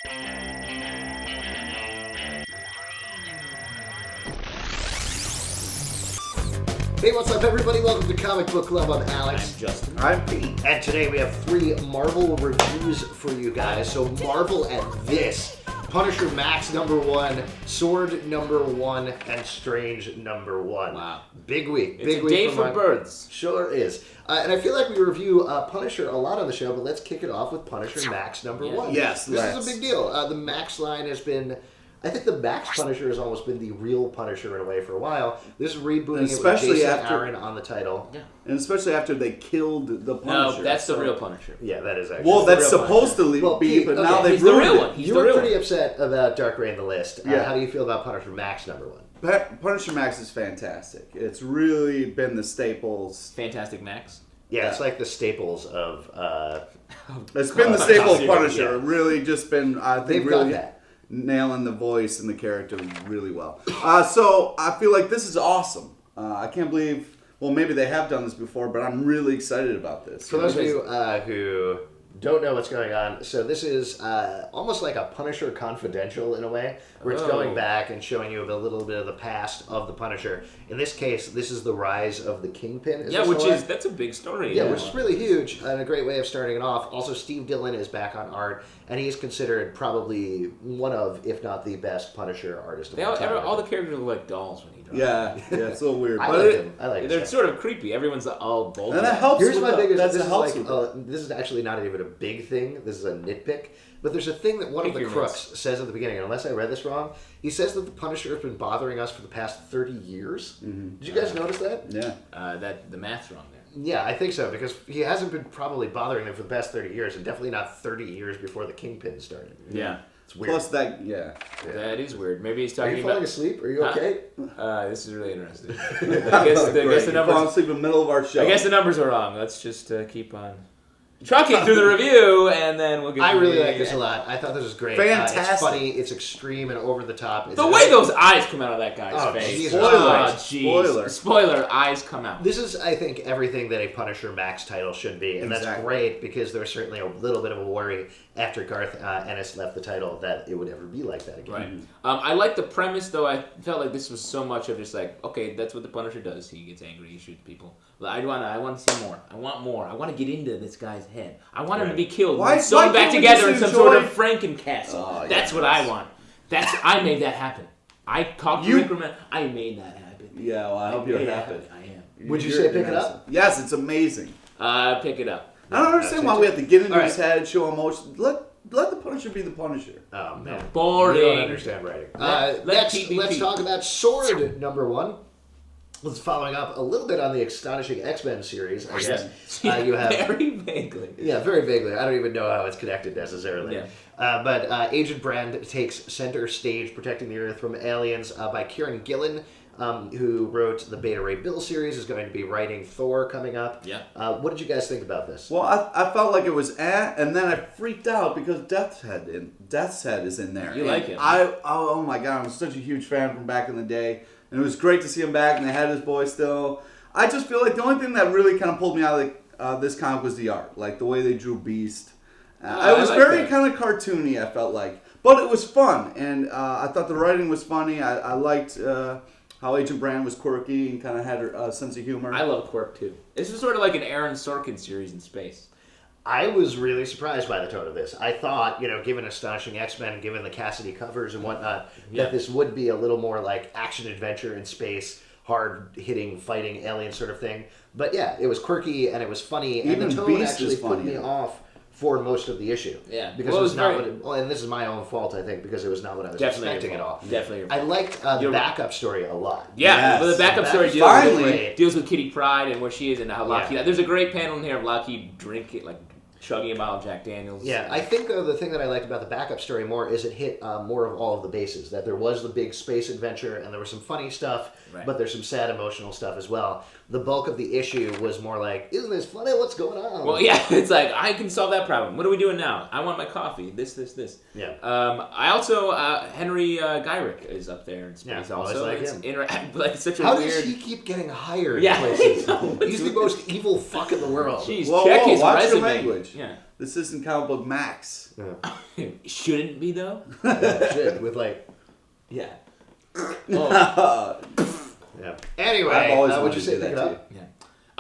Hey, what's up, everybody? Welcome to Comic Book Club. I'm Alex. I'm Justin. I'm Pete. And today we have 3 Marvel reviews for you guys. So Marvel at this. PunisherMAX #1, Sword #1, and Strange #1. Wow. Big week. It's a day for birds. Sure is. And I feel like we review Punisher a lot on the show, but let's kick it off with PunisherMAX #1. Yes, This is a big deal. The Max line has been... I think the Max Punisher has almost been the real Punisher in a way for a while. This is rebooting it with Jason Aaron on the title. Yeah. And especially after they killed the Punisher. No, that's the real Punisher. Yeah, that is actually. Well, that's supposed to be, Pete, but now they've he's the ruined real it. one. You were pretty upset about Dark Reign the List. Yeah. How do you feel about PunisherMAX #1? PunisherMAX is fantastic. It's really been the staples. Fantastic Max. Yeah, it's like the staples of... It's been the staples Yeah. Punisher. Really just been, I think, They've really got that. nailing the voice and the character really well. So I feel like this is awesome. I can't believe... Well, maybe they have done this before, but I'm really excited about this. For those of you who don't know what's going on, so this is almost like a Punisher Confidential in a way, where it's going back and showing you a little bit of the past of the Punisher. In this case, this is the rise of the Kingpin. That's a big story. Yeah, which is really huge and a great way of starting it off. Also, Steve Dillon is back on art, and he's considered probably one of, if not the best Punisher artist of all time. All the characters look like dolls when he draws. Yeah, it's a little weird. I like him. I like him. They're sort of creepy. Everyone's all bold. And that helps. Here's my biggest. This This is actually not even a big thing. This is a nitpick. But there's a thing that one of the crooks says at the beginning, and unless I read this wrong, he says that the Punisher has been bothering us for the past 30 years. Mm-hmm. Did you guys notice that? Yeah. That the math's wrong there. Yeah, I think so, because he hasn't been probably bothering them for the past 30 years, and definitely not 30 years before the Kingpin started. Yeah. It's weird. Plus that, That is weird. Maybe he's talking Are you about... falling asleep? Are you okay? This is really interesting. I guess the numbers... Falling asleep in the middle of our show. I guess the numbers are wrong. Let's just keep on trucking through the review, and then we'll get... I really like this a lot. I thought this was great. Fantastic. It's funny, it's extreme and over the top. The way those eyes come out of that guy's face. Jesus. Spoiler, eyes come out. This is, I think, everything that a PunisherMAX title should be, and that's great because there was certainly a little bit of a worry after Garth Ennis left the title that it would ever be like that again. Right. I like the premise, though. I felt like this was so much of just like, okay, that's what the Punisher does. He gets angry, he shoots people. But I want to see more. I want more. I want to get into this guy's head. I want him to be killed. Sewn back together in some sort of Frankencastle. That's what I want. I made that happen. I talked to Rick Remender. I made that happen. Yeah, well, I hope you're happy. I am. Would you say pick it up? Yes, it's amazing. Pick it up. I don't understand why we have to get into his head and show emotion. Let the Punisher be the Punisher. Oh, man. Boring. You don't understand writing. Next, let's talk about Sword #1. Let's following up a little bit on the astonishing X-Men series, I guess. You have very vaguely. Yeah, very vaguely. I don't even know how it's connected necessarily. Yeah. But Agent Brand takes center stage protecting the Earth from aliens by Kieran Gillen, who wrote the Beta Ray Bill series, is going to be writing Thor coming up. Yeah. What did you guys think about this? Well, I felt like it was and then I freaked out because Death's Head is in there. You like him. Oh my God, I'm such a huge fan from back in the day. And it was great to see him back, and they had his boy still. I just feel like the only thing that really kind of pulled me out of this comic was the art. Like, the way they drew Beast. It was very kind of cartoony, I felt like. But it was fun, and I thought the writing was funny. I liked how Agent Brand was quirky and kind of had a sense of humor. I love quirk, too. This is sort of like an Aaron Sorkin series in space. I was really surprised by the tone of this. I thought, given Astonishing X-Men, given the Cassidy covers and whatnot, that this would be a little more like action-adventure in space, hard-hitting, fighting alien sort of thing. But yeah, it was quirky and it was funny, and the tone actually put me off for most of the issue. Yeah. Because it was not and this is my own fault, I think, because it was not what I was expecting at all. Definitely. I liked the backup story a lot. Yeah, but the backup story deals with Kitty Pryde and where she is and how Lockheed... There's a great panel in here of Lockheed chugging a bottle of Jack Daniels. Yeah, I think, though, the thing that I liked about the backup story more is it hit more of all of the bases. That there was the big space adventure, and there was some funny stuff, but there's some sad emotional stuff as well. The bulk of the issue was more like, isn't this funny? What's going on? Well, yeah, it's like, I can solve that problem. What are we doing now? I want my coffee. This. Yeah. I also, Henry Gyrick is up there in space also. Like him. It's such a How weird... does he keep getting hired in places? He's the most evil fuck in the world. Jeez, check his watch resume. your language. Yeah. This isn't comic book Max. Yeah. Shouldn't be though. Yeah, shit, with like, Yeah. yeah. Anyway, I've always would wanted you to say do that pick it to up? you. Yeah.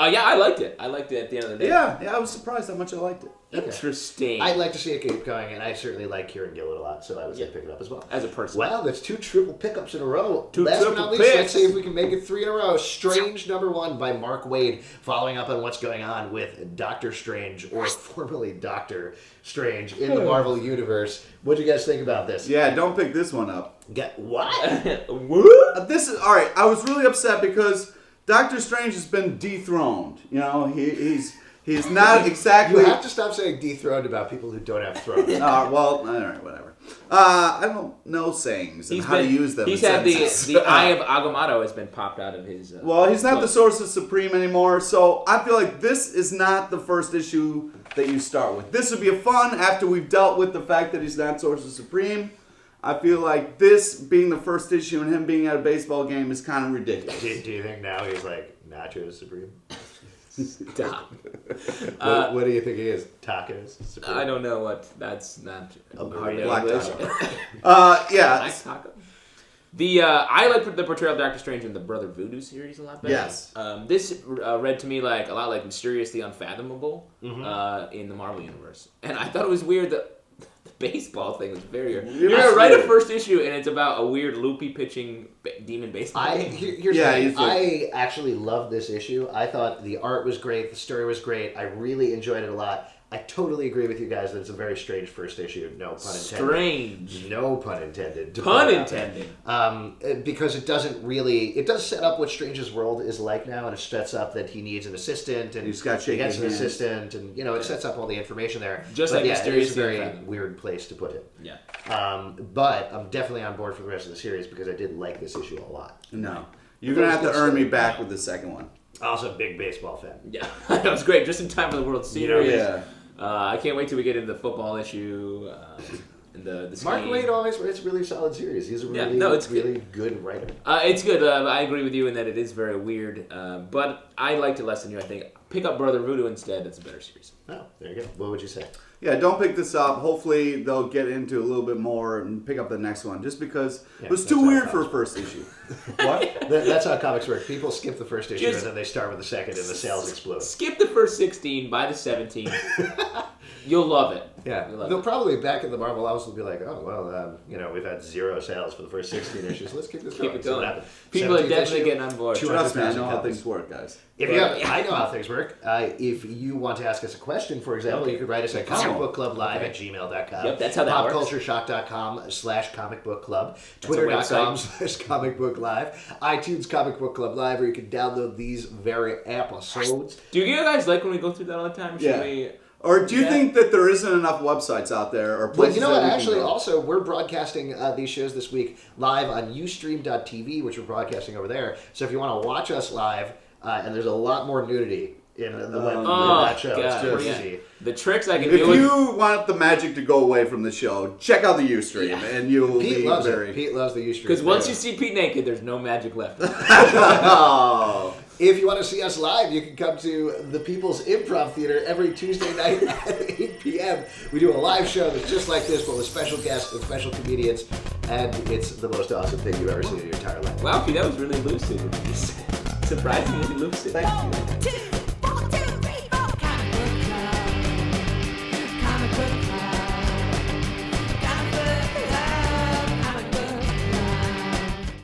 Yeah, I liked it. I liked it at the end of the day. Yeah, I was surprised how much I liked it. Interesting. I'd like to see it keep going, and I certainly like Kieran Gillen a lot, so I would say pick it up as well. As a person. Wow, that's 2 triple pickups in a row. Two Last but triple not least, picks. let's see if we can make it 3 in a row. Strange #1 by Mark Waid, following up on what's going on with Doctor Strange, or formerly Doctor Strange, in the Marvel Universe. What do you guys think about this? Yeah, don't pick this one up. Get what? What? This is alright. I was really upset because Doctor Strange has been dethroned. You know, he's not exactly. You have to stop saying dethroned about people who don't have thrones. Well, all right, whatever. I don't know sayings and how to use them. He's in had sentences. the Eye of Agamotto has been popped out of his. Well, he's not the book. Sorcerer Supreme anymore, so I feel like this is not the first issue that you start with. This would be a fun after we've dealt with the fact that he's not Sorcerer Supreme. I feel like this being the first issue and him being at a baseball game is kind of ridiculous. Do you think now he's like Nachos Supreme? Stop. What do you think he is? Tacos Supreme? I don't know what. That's not hard Black English. Yeah. Black taco. I like the portrayal of Doctor Strange in the Brother Voodoo series a lot better. Yes. This read to me like a lot like Mysterious the Unfathomable in the Marvel universe, and I thought it was weird that the baseball thing was very weird. You're gonna write a first issue and it's about a weird loopy pitching demon baseball. Here's the thing. I actually loved this issue. I thought the art was great, the story was great. I really enjoyed it a lot. I totally agree with you guys that it's a very strange first issue. No pun intended. Strange. No pun intended. Pun intended. Because it does set up what Strange's world is like now, and it sets up that he needs an assistant, and He's got he gets an shaking hands. assistant, and it sets up all the information there. Just but like yeah, it Mysterious is a very Unfathomable. weird place to put it. Yeah. But I'm definitely on board for the rest of the series because I did like this issue a lot. No. You're going to have to earn me back with the second one. Also, a big baseball fan. Yeah. That was great. Just in time for the World Series. Yeah. I can't wait till we get into the football issue. And the Mark skiing. Waid always writes really solid series. He's a really, it's really good writer. It's good. I agree with you in that it is very weird. But I liked it less than you, I think. Pick up Brother Voodoo instead. It's a better series. Oh, there you go. What would you say? Yeah, don't pick this up. Hopefully they'll get into a little bit more and pick up the next one. Just because it was too that's weird how for a it first issue. What? That's how comics work. People skip the first issue Just- and then they start with the second and the sales explode. Skip the first 16, buy the 17. You'll love it. Yeah, You'll love they'll it. probably back in the Marvel house will be like, oh well, we've had 0 sales for the first 16 issues. Let's keep this Keep going. it See what going. happens. People are 17th definitely issue, getting on board. 200,000 Trust me, I know how copies. things work, guys. If you have, I know how things work. If you want to ask us a question, for example, you could write us at comicbookclublive@gmail.com. Yep, that's how that works. popcultureshock.com/comicbookclub, twitter.com/comicbooklive, iTunes Comic Book Club Live, or you can download these very episodes. Do you guys like when we go through that all the time? Should Yeah. we... Or do you Yeah. think that there isn't enough websites out there or Well, places you know that what? we can Actually, go? also, we're broadcasting these shows this week live on Ustream.tv, which we're broadcasting over there. So if you want to watch us live, and there's a lot more nudity in the web in that show. It's God, crazy. yeah. The tricks I can If do with... you want the magic to go away from the show, check out the Ustream, and you will Pete be loves very. it. Pete loves the Ustream. Because once you see Pete naked, there's no magic left. Oh. If you want to see us live, you can come to the People's Improv Theater every Tuesday night at 8 p.m. We do a live show that's just like this, but with special guests and special comedians, and it's the most awesome thing you've ever seen in your entire life. Wow, Pete, that was really lucid. Surprisingly lucid. Thank you.